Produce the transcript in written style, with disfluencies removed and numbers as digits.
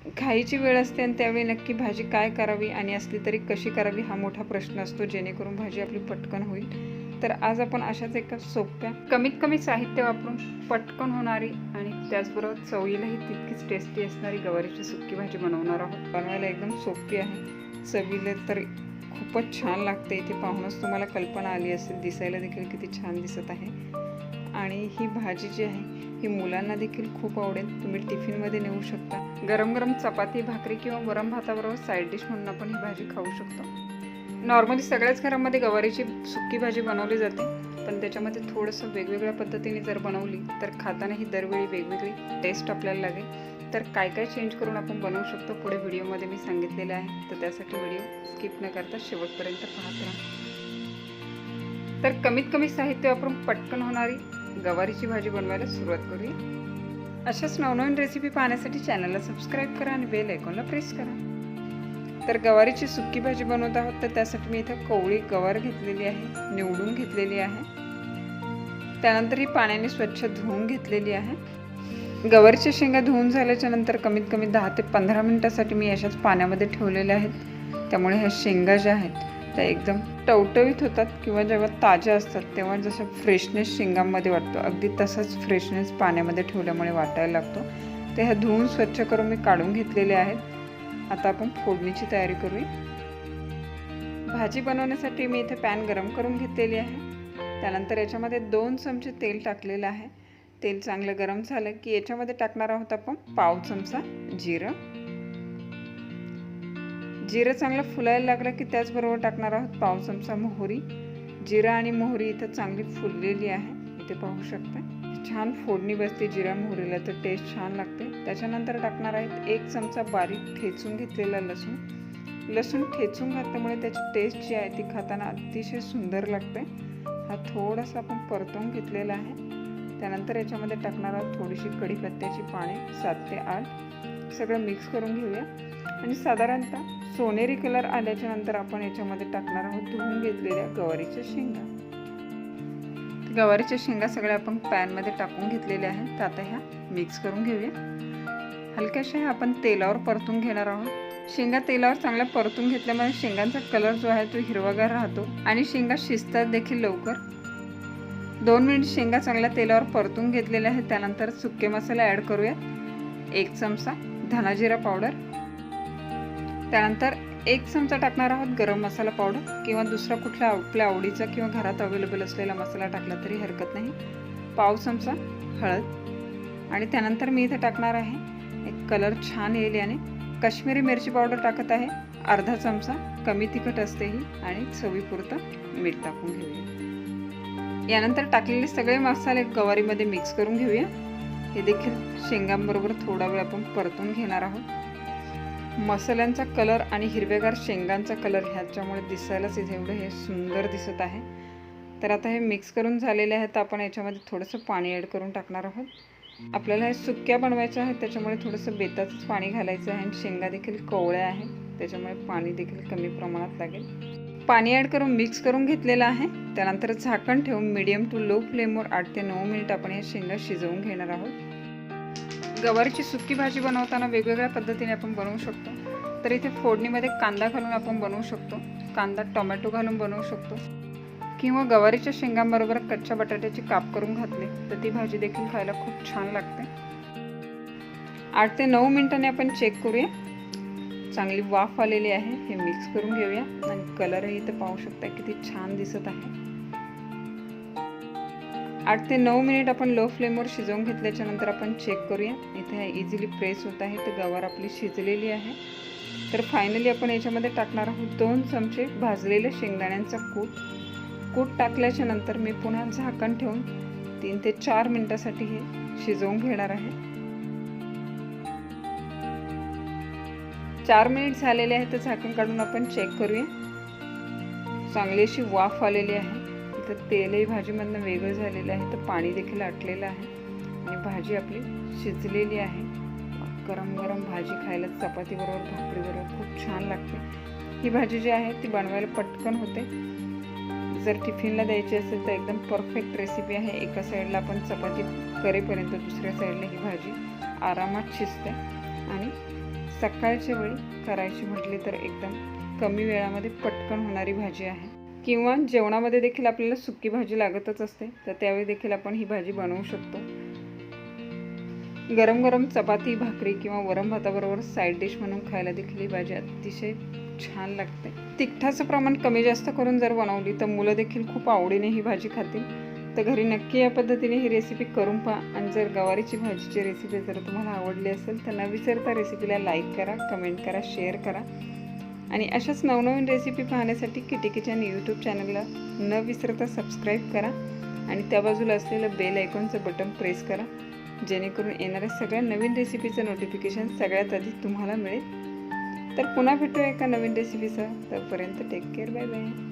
घाईची वेळ असते आणि त्यावेळी नक्की भाजी काय करावी आणि असली तरी कशी करावी हा मोठा प्रश्न असतो, जेणेकरून भाजी आपली पटकन होईल. तर आज आपण अशाच एका सोप्या कमीत कमी साहित्य वापरून पटकन होणारी आणि त्याचबरोबर चवीलाही तितकीच टेस्टी असणारी गवारीची सुक्की भाजी बनवणार आहोत. बनवायला एकदम सोपी आहे, चवीला तर खूपच छान लागते. इथे पाहूनच तुम्हाला कल्पना आली असेल, दिसायला देखील किती छान दिसत आहे. आणि ही भाजी जी आहे ही मुलांना देखील खूप आवडेल. तुम्ही टिफिनमध्ये नेऊ शकता. गरम गरम चपाती भाकरी किंवा वरण भाताबरोबर साईड डिश म्हणून आपण ही भाजी खाऊ शकतो. नॉर्मली सगळ्याच घरामध्ये गवारीची सुक्की भाजी बनवली जाते, पण त्याच्यामध्ये थोडंसं वेगवेगळ्या पद्धतीने जर बनवली तर खाताना ही दरवेळी वेगवेगळी टेस्ट आपल्याला लागेल. तर काय काय चेंज करून आपण बनवू शकतो पुढे व्हिडिओमध्ये मी सांगितलेलं आहे. तर त्यासाठी व्हिडिओ स्किप न करता शेवटपर्यंत पाहत राहा. तर कमीत कमी साहित्य वापरून पटकन होणारी गवारीची भाजी बनवायला सुरुवात करूया. अशाच नवनवीन रेसिपी पाहण्यासाठी चॅनलला सबस्क्राईब करा आणि बेल आयकॉनला प्रेस करा. तर गवारीची सुक्की भाजी बनवत आहोत, तर त्यासाठी मी इथं कोवळी गवार घेतलेली आहे, निवडून घेतलेली आहे. त्यानंतर ही पाण्याने स्वच्छ धुवून घेतलेली आहे. गवारीच्या शेंगा धुवून झाल्याच्या नंतर कमीत कमी 10 ते 15 मिनिटासाठी मी अशाच पाण्यामध्ये ठेवलेल्या आहेत. त्यामुळे ह्या शेंगा ज्या आहेत त्या एकदम टवटवीत होतात, किंवा जेव्हा ताज्या असतात तेव्हा जसं फ्रेशनेस शेंगांमध्ये वाटतो, अगदी तसंच फ्रेशनेस पाण्यामध्ये ठेवल्यामुळे वाटायला लागतो. ते ह्या धुवून स्वच्छ करून मी काढून घेतलेले आहेत. आता आपण फोडणीची तयारी करूया. भाजी बनवण्यासाठी मी इथे पॅन गरम करून घेतलेली आहे. त्यानंतर याच्यामध्ये 2 चमचे तेल टाकलेलं आहे. तेल चांगलं गरम झालं की याच्यामध्ये टाकणार आहोत आपण पाव चमचा जिरं. जिरं चांगलं फुलायला लागलं की त्याचबरोबर टाकणार आहोत पाव चमचा मोहरी. जिरं आणि मोहरी इथं चांगली फुललेली आहे, इथे पाहू शकता. छान फोडणी बसते जिरा मोहरीला, तर टेस्ट छान लागते. त्याच्यानंतर टाकणार आहेत 1 चमचा बारीक ठेचून घेतलेला लसूण. लसूण ठेचून घातल्यामुळे त्याची टेस्ट जी आहे ती खाताना अतिशय सुंदर लागते. हा थोडासा आपण परतवून घेतलेला आहे. त्यानंतर याच्यामध्ये टाकणार आहोत थोडीशी कढीपत्त्याची पाने, 7 ते 8. सगळं मिक्स करून घेऊया. आणि साधारणतः सोनेरी कलर आल्याच्या नंतर आपण याच्यामध्ये टाकणार आहोत धुवून घेतलेल्या गवारीच्या शेंगा. गवारीच्या शेंगा सगळ्या आपण पॅनमध्ये टाकून घेतलेल्या आहेत. तर आता ह्या मिक्स करून घेऊया. हलक्याशा आपण तेलावर परतून घेणार आहोत. शेंगा तेलावर चांगल्या परतून घेतल्यामुळे शेंगांचा कलर जो आहे तो हिरवागार राहतो आणि शेंगा शिजतात देखील लवकर. 2 मिनिट शेंगा चांगल्या तेलावर परतून घेतलेल्या आहेत. त्यानंतर सुके मसाले ॲड करूया. 1 चमचा धना जिरा पावडर. त्यानंतर 1 चमचा टाकणार आहोत गरम मसाला पावडर, किंवा दुसरा कुठला आपल्या आवडीचा किंवा घरात अवेलेबल असलेला मसाला टाकला तरी हरकत नाही. पाव चमचा हळद. आणि त्यानंतर मी इथे टाकणार आहे, एक कलर छान येईल याने, काश्मीरी मिरची पावडर टाकत आहे, अर्धा चमचा. कमी तिखट असते ही. आणि चवीपुरतं मीठ टाकून घेऊया. यानंतर टाकलेले सगळे मसाले गवारीमध्ये मिक्स करून घेऊया. हे देखील शेंगांबरोबर थोडा वेळ आपण परतून घेणार आहोत. मसाल्यांचा कलर आणि हिरवेगार शेंगांचा कलर ह्याच्यामुळे दिसायलाच इथे एवढं हे सुंदर दिसत आहे. तर आता हे मिक्स करून झालेले आहेत. आपण याच्यामध्ये थोडंसं पाणी ॲड करून टाकणार आहोत. आपल्याला हे सुक्या बनवायच्या आहेत, त्याच्यामुळे थोडंसं बेताचंच पाणी घालायचं आहे. आणि शेंगा देखील कोवळ्या आहेत, त्याच्यामुळे पाणी देखील कमी प्रमाणात लागेल. पाणी ॲड करून मिक्स करून घेतलेलं आहे. त्यानंतर झाकण ठेवून मीडियम टू लो फ्लेमवर 8 ते 9 मिनिट आपण या शेंगा शिजवून घेणार आहोत. गवारीची सुक्की भाजी बनवताना वेगवेगळ्या पद्धतीने आपण बनवू शकतो. तर इथे फोडणीमध्ये कांदा घालून आपण बनवू शकतो, कांदा टोमॅटो घालून बनवू शकतो, किंवा गवारीच्या शेंगांबरोबर कच्च्या बटाट्याचे काप करून घातले तर ती भाजी देखील खायला खूप छान लागते. 8 ते 9 मिनिटांनी आपण चेक करूया. चांगली वाफ आलेली आहे. हे मिक्स करून घेऊया. आणि कलरही इथे पाहू शकता किती छान दिसत आहे. 8 ते 9 मिनिट आपण लो फ्लेमवर शिजवून घेतल्याच्या नंतर आपण चेक करूया. इथे इझिली प्रेस होत आहे, तर गवार आपली शिजलेली आहे. तर फायनली आपण याच्यामध्ये टाकणार आहोत 2 चमचे भाजलेले शेंगदाण्यांचा कूट टाकल्याच्या नंतर मी पुन्हा झाकण ठेवून 3 ते 4 मिनिटासाठी हे शिजवून घेणार आहे. 4 मिनिट झालेले आहेत, तर झाकण काढून आपण चेक करूया. चांगली अशी वाफ आलेली आहे. इथं तेलही भाजीमधनं वेगळं झालेलं आहे, तर पाणी देखील आटलेलं आहे आणि भाजी आपली शिजलेली आहे. गरम गरम भाजी खायला चपातीबरोबर भाकरीबरोबर खूप छान लागते. ही भाजी जी आहे ती बनवायला पटकन होते. जर टिफिनला द्यायची असेल तर एकदम परफेक्ट रेसिपी आहे. एका साईडला आपण चपाती करेपर्यंत दुसऱ्या साईडला ही भाजी आरामात शिजते आणि सकाळच्या वेळी करायची म्हटली तर एकदम कमी वेळामध्ये पटकन होणारी भाजी आहे. किंवा जेवणामध्ये देखील आपल्याला सुकी भाजी लागतच असते, तर त्यावेळी देखील आपण ही भाजी बनवू शकतो. गरम गरम चपाती, भाकरी किंवा वरण भाताबरोबर साईड डिश म्हणून खायला देखील ही भाजी अतिशय छान लागते. तिखटाचं प्रमाण कमी जास्त करून जर बनवली तर मुलं देखील खूप आवडीने ही भाजी खातील. तर घरी नक्की या पद्धतीने ही रेसिपी करून पहा. आणि जर गवारीची भाजीची रेसिपी जर तुम्हाला आवडली असेल तर न विसरता रेसिपीला लाईक करा, कमेंट करा, शेअर करा. आणि अशाच नवनवीन रेसिपी पाहण्यासाठी किटी किचन यूट्यूब चॅनलला न विसरता सबस्क्राईब करा आणि त्या बाजूला असलेलं बेल आयकॉनचं बटन प्रेस करा, जेणेकरून येणाऱ्या सगळ्या नवीन रेसिपीचं नोटिफिकेशन सगळ्यात आधी तुम्हाला मिळेल. तर पुन्हा भेटूया एका नवीन रेसिपीसह. तोपर्यंत टेक केअर, बाय बाय.